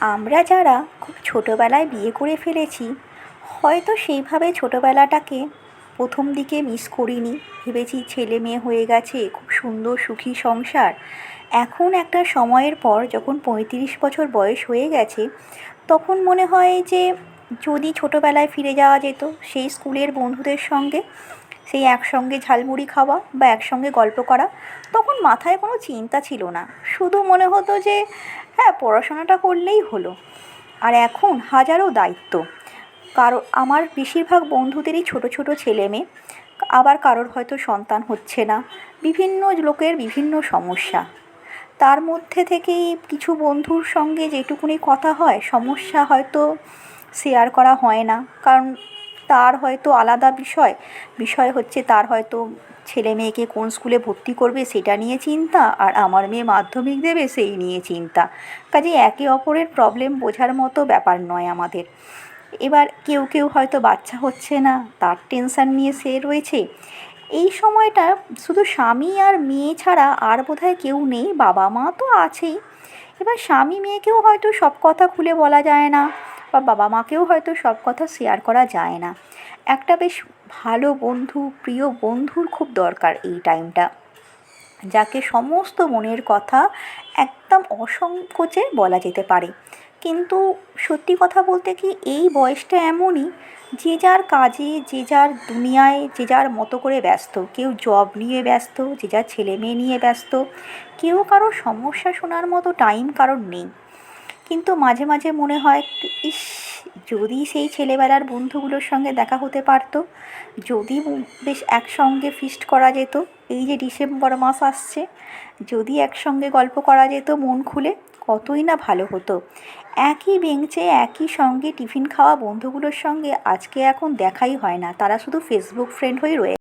আমরা যারা খুব ছোটোবেলায় বিয়ে করে ফেলেছি, হয়তো সেইভাবে ছোটোবেলাটাকে প্রথম দিকে মিস করিনি। ভেবেছি ছেলে মেয়ে হয়ে গেছে, খুব সুন্দর সুখী সংসার। এখন একটা সময়ের পর যখন 35 বছর বয়স হয়ে গেছে, তখন মনে হয় যে যদি ছোটোবেলায় ফিরে যাওয়া যেত সেই স্কুলের বন্ধুদের সঙ্গে, সেই একসঙ্গে ঝালমুড়ি খাওয়া বা একসঙ্গে গল্প করা। তখন মাথায় কোনো চিন্তা ছিল না, শুধু মনে হতো যে হ্যাঁ, পড়াশোনাটা করলেই হলো। আর এখন হাজারো দায়িত্ব। আমার বেশিরভাগ বন্ধুদেরই ছোট ছোট ছেলে মেয়ে, আবার কারোর হয়তো সন্তান হচ্ছে না। বিভিন্ন লোকের বিভিন্ন সমস্যা। তার মধ্যে থেকেই কিছু বন্ধুর সঙ্গে যেটুকুনি কথা হয়, সমস্যা হয়তো শেয়ার করা হয় না, কারণ তার হয়তো আলাদা বিষয়। বিষয় হচ্ছে তার হয়তো ছেলে মেয়েকে কোন স্কুলে ভর্তি করবে সেটা নিয়ে চিন্তা, আর আমার মেয়ে মাধ্যমিক দেবে সেই নিয়ে চিন্তা। কাজেই একে অপরের প্রবলেম বোঝার মতো ব্যাপার নয় আমাদের। এবার কেউ কেউ হয়তো বাচ্চা হচ্ছে না, তার টেনশান নিয়ে সে রয়েছে। এই সময়টা শুধু স্বামী আর মেয়ে ছাড়া আর বোধহয় কেউ নেই, বাবা মা তো আছেই। এবার স্বামী মেয়েকেও হয়তো সব কথা খুলে বলা যায় না, বা বাবা মাকেও হয়তো সব কথা শেয়ার করা যায় না। একটা বেশ ভালো বন্ধু, প্রিয় বন্ধুর খুব দরকার এই টাইমটা, যাকে সমস্ত মনের কথা একদম অসংকোচে বলা যেতে পারে। কিন্তু সত্যি কথা বলতে কি, এই বয়সটা এমনই, যে যার কাজে, যে যার দুনিয়ায়, যে যার মতো করে ব্যস্ত। কেউ জব নিয়ে ব্যস্ত, যে যার ছেলে মেয়ে নিয়ে ব্যস্ত। কেউ কারো সমস্যা শোনার মতো টাইম কারোর নেই। কিন্তু মাঝে মাঝে মনে হয়, ইস, যদি সেই ছেলেবেলার বন্ধুগুলোর সঙ্গে দেখা হতে পারতো, যদি বেশ একসঙ্গে ফিস্ট করা যেত। এই যে ডিসেম্বর মাস আসছে, যদি একসঙ্গে গল্প করা যেত মন খুলে, কতই না ভালো হতো। একই বেঞ্চে একই সঙ্গে টিফিন খাওয়া বন্ধুগুলোর সঙ্গে আজকে এখন দেখাই হয় না, তারা শুধু ফেসবুক ফ্রেন্ড হয়ে রয়ে